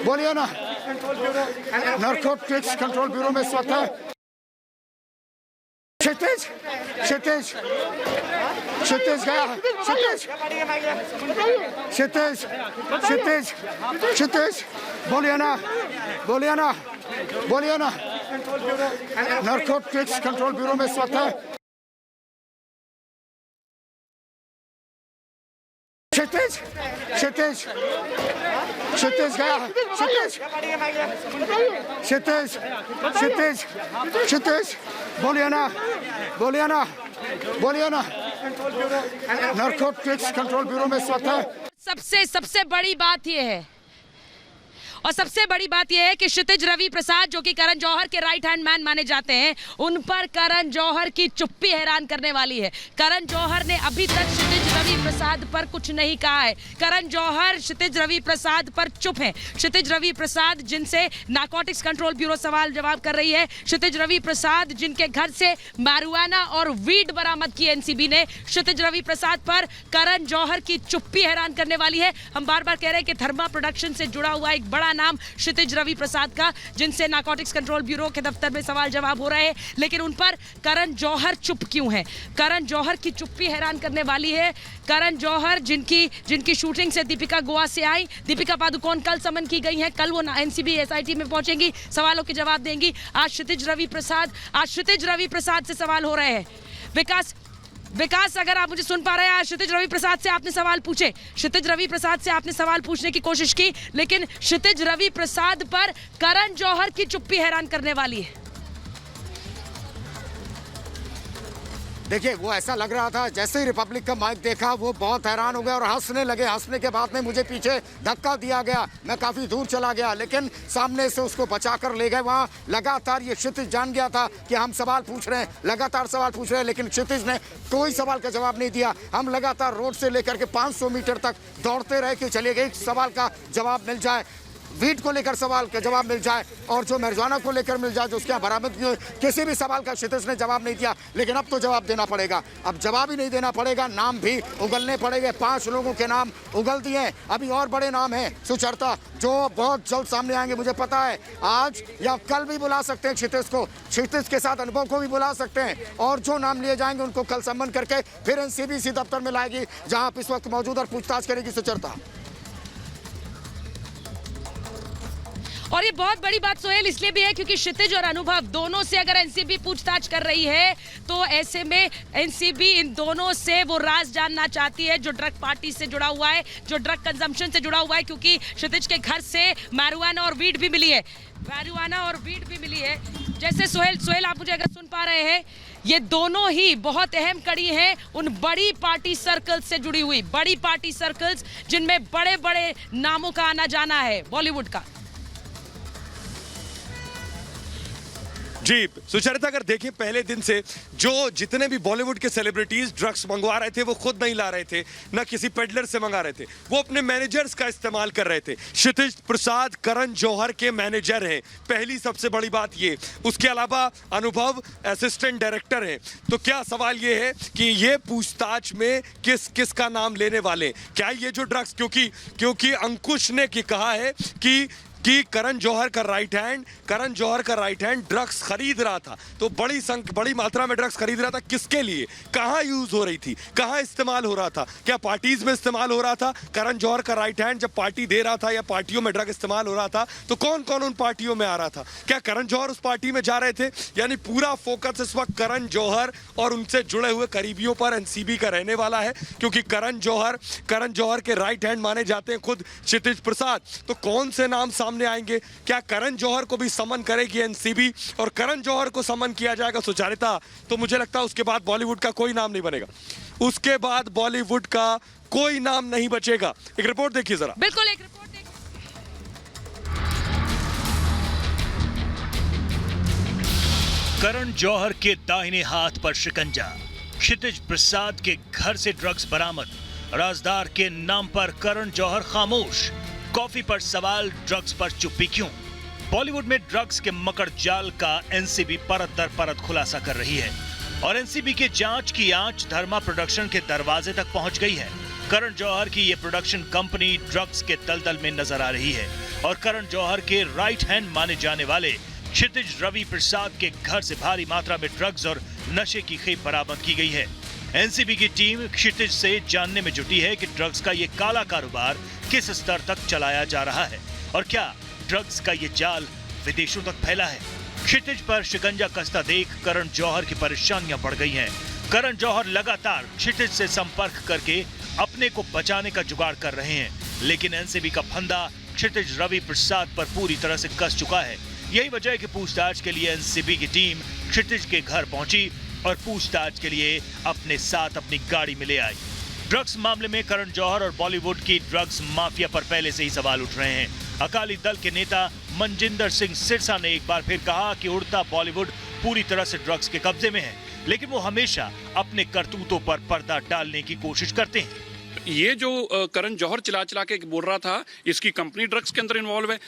बोलिए ना, narcotics control bureau में इस वक्त है क्षितिज। क्षितिज क्षितिज गया, क्षितिज क्षितिज क्षितिज क्षितिज बोलिए ना, बोलिए ना, बोलिए ना, नारकोटिक्स कंट्रोल ब्यूरो में इस वक्त है क्षितिज। क्षितिज क्षितिज गया, क्षितिज क्षितिज क्षितिज क्षितिज बोलिए ना, बोलिए ना, बोलिए ना, नारकोटिक्स कंट्रोल ब्यूरो में इस वक्त है। सबसे बड़ी बात यह है और सबसे बड़ी बात यह है कि क्षितिज रवि प्रसाद जो कि करण जौहर के राइट हैंड मैन माने जाते हैं, उन पर करण जौहर की चुप्पी हैरान करने वाली है। करण जौहर ने अभी तक क्षितिज रवि प्रसाद पर कुछ नहीं कहा है। करण जौहर क्षितिज रवि प्रसाद पर चुप है। क्षितिज रवि प्रसाद जिनसे नारकोटिक्स कंट्रोल ब्यूरो सवाल जवाब कर रही है, क्षितिज रवि प्रसाद जिनके घर से marijuana और वीड बरामद की एनसीबी ने, क्षितिज रवि प्रसाद पर करण जौहर की चुप्पी हैरान करने वाली है। हम बार बार कह रहे हैं कि धर्मा प्रोडक्शन से जुड़ा हुआ एक बड़ा नाम क्षितिज रवि प्रसाद का, जिनसे नारकोटिक्स कंट्रोल ब्यूरो के दफ्तर में सवाल जवाब हो रहे हैं, लेकिन उन पर करण जौहर चुप क्यों है? करण जौहर की चुप्पी हैरान करने वाली है। करण जौहर जिनकी शूटिंग से दीपिका गोवा से आई, दीपिका पादुकोण कल समन की गई हैं, कल वो एनसीबी एसआईटी में पहुंचेंगी, सवालों के जवाब देंगी। आज क्षितिज रवि प्रसाद से सवाल हो रहे हैं। विकास अगर आप मुझे सुन पा रहे हैं, आज क्षितिज रवि प्रसाद से आपने सवाल पूछे, क्षितिज रवि प्रसाद से आपने सवाल पूछने की कोशिश की, लेकिन क्षितिज रवि प्रसाद पर करण जौहर की चुप्पी हैरान करने वाली है। देखिए, वो ऐसा लग रहा था जैसे ही रिपब्लिक का माइक देखा वो बहुत हैरान हो गया और हंसने लगे। हंसने के बाद में मुझे पीछे धक्का दिया गया, मैं काफ़ी दूर चला गया, लेकिन सामने से उसको बचा कर ले गए। वहाँ लगातार ये क्षितिज जान गया था कि हम सवाल पूछ रहे हैं, लगातार सवाल पूछ रहे हैं, लेकिन क्षितिज ने कोई सवाल का जवाब नहीं दिया। हम लगातार रोड से लेकर के 500 मीटर तक दौड़ते रहे कि चलिए एक सवाल का जवाब मिल जाए, वीट को लेकर सवाल का जवाब मिल जाए और जो marijuana को लेकर मिल जाए, जो उसके यहाँ बरामद की हुई, किसी भी सवाल का क्षितिज ने जवाब नहीं दिया। लेकिन अब तो जवाब देना पड़ेगा, अब जवाब ही नहीं देना पड़ेगा, नाम भी उगलने पड़ेंगे। 5 लोगों के नाम उगल दिए, अभी और बड़े नाम हैं सुचरिता, जो बहुत जल्द सामने आएंगे। मुझे पता है आज या कल भी बुला सकते हैं क्षितिज को, क्षितिज के साथ अनुभव को भी बुला सकते हैं, और जो नाम लिए जाएंगे उनको कल सम्मन करके फिर एनसीबी इसी दफ्तर में लाएगी जहाँ आप इस वक्त मौजूद और पूछताछ करेगी सुचरिता। और ये बहुत बड़ी बात सोहेल इसलिए भी है क्योंकि क्षितिज और अनुभव दोनों से अगर एनसीबी पूछताछ कर रही है, तो ऐसे में एनसीबी इन दोनों से वो राज जानना चाहती है जो ड्रग पार्टी से जुड़ा हुआ है, जो ड्रग कंजम्पशन से जुड़ा हुआ है, क्योंकि क्षितिज के घर से marijuana और वीड भी मिली है, marijuana और वीड भी मिली है। जैसे सोहेल आप मुझे अगर सुन पा रहे हैं, ये दोनों ही बहुत अहम कड़ी हैं उन बड़ी पार्टी सर्कल्स से जुड़ी हुई, बड़ी पार्टी सर्कल्स जिनमें बड़े बड़े नामों का आना जाना है बॉलीवुड का। जी सुचरिता, अगर देखें पहले दिन से जो जितने भी बॉलीवुड के सेलिब्रिटीज ड्रग्स मंगवा रहे थे वो खुद नहीं ला रहे थे, ना किसी पेडलर से मंगा रहे थे, वो अपने मैनेजर्स का इस्तेमाल कर रहे थे। क्षितिज प्रसाद करण जौहर के मैनेजर हैं, पहली सबसे बड़ी बात ये। उसके अलावा अनुभव असिस्टेंट डायरेक्टर हैं। तो क्या सवाल ये है कि ये पूछताछ में किस का नाम लेने वाले, क्या ये जो ड्रग्स, क्योंकि अंकुश ने कहा है कि करण जौहर का राइट हैंड ड्रग्स खरीद रहा था, तो बड़ी मात्रा में ड्रग्स खरीद रहा था। किसके लिए, कहां यूज हो रही थी, कहां इस्तेमाल हो रहा था, क्या पार्टीज में इस्तेमाल हो रहा था? करण जौहर का राइट हैंड जब पार्टी दे रहा था या पार्टियों में ड्रग इस्तेमाल हो रहा था, तो कौन कौन उन पार्टियों में आ रहा था? क्या करण जौहर उस पार्टी में जा रहे थे? यानी पूरा फोकस इस वक्त करण जौहर और उनसे जुड़े हुए करीबियों पर एनसीबी का रहने वाला है, क्योंकि करण जौहर के राइट हैंड माने जाते हैं खुद क्षितिज प्रसाद। तो कौन से नाम सामने आएंगे? क्या करण जौहर को भी समन करेगी एनसीबी और करण जौहर को समन किया जाएगा सुचरिता? तो मुझे लगता है उसके बाद बॉलीवुड का कोई नाम नहीं बनेगा, उसके बाद बॉलीवुड का कोई नाम नहीं बचेगा। एक रिपोर्ट देखिए जरा। बिल्कुल, एक रिपोर्ट देखिए। करण जौहर के दाहिने हाथ पर शिकंजा, क्षितिज प्रसाद के घर से ड्रग्स बरामद, राजदार के नाम पर करण जौहर खामोश, कॉफी पर सवाल, ड्रग्स पर चुप्पी क्यों? बॉलीवुड में ड्रग्स के मकड़ जाल का एनसीबी परत दर परत खुलासा कर रही है और एनसीबी के जांच की आंच धर्मा प्रोडक्शन के दरवाजे तक पहुंच गई है। करण जौहर की यह प्रोडक्शन कंपनी ड्रग्स के दलदल में नजर आ रही है। और करण जौहर के राइट हैंड माने जाने वाले क्षितिज रवि प्रसाद के घर से भारी मात्रा में ड्रग्स और नशे की खेप बरामद की गई है। एनसीबी की टीम क्षितिज से जानने में जुटी है कि ड्रग्स का ये काला कारोबार किस स्तर तक चलाया जा रहा है और क्या ड्रग्स का ये जाल विदेशों तक फैला है। क्षितिज पर शिकंजा कसता देख करण जौहर की परेशानियां बढ़ गई हैं। करण जौहर लगातार क्षितिज से संपर्क करके अपने को बचाने का जुगाड़ कर रहे हैं, लेकिन एनसीबी का फंदा क्षितिज रवि प्रसाद पर पूरी तरह से कस चुका है। यही वजह है कि पूछताछ के लिए एनसीबी की टीम क्षितिज के घर पहुंची और पूछताछ के लिए अपने साथ अपनी गाड़ी में ले आई। ड्रग्स मामले में करण जौहर और बॉलीवुड की ड्रग्स माफिया पर पहले से ही सवाल उठ रहे हैं। अकाली दल के नेता मनजिंदर सिंह सिरसा ने एक बार फिर कहा कि उड़ता बॉलीवुड पूरी तरह से ड्रग्स के कब्जे में है, लेकिन वो हमेशा अपने करतूतों पर पर्दा डालने की कोशिश करते हैं। ये जो करण जौहर चिल्ला चिल्ला के बोल रहा था इसकी कंपनी ड्रग्स के अंदर इन्वॉल्व है,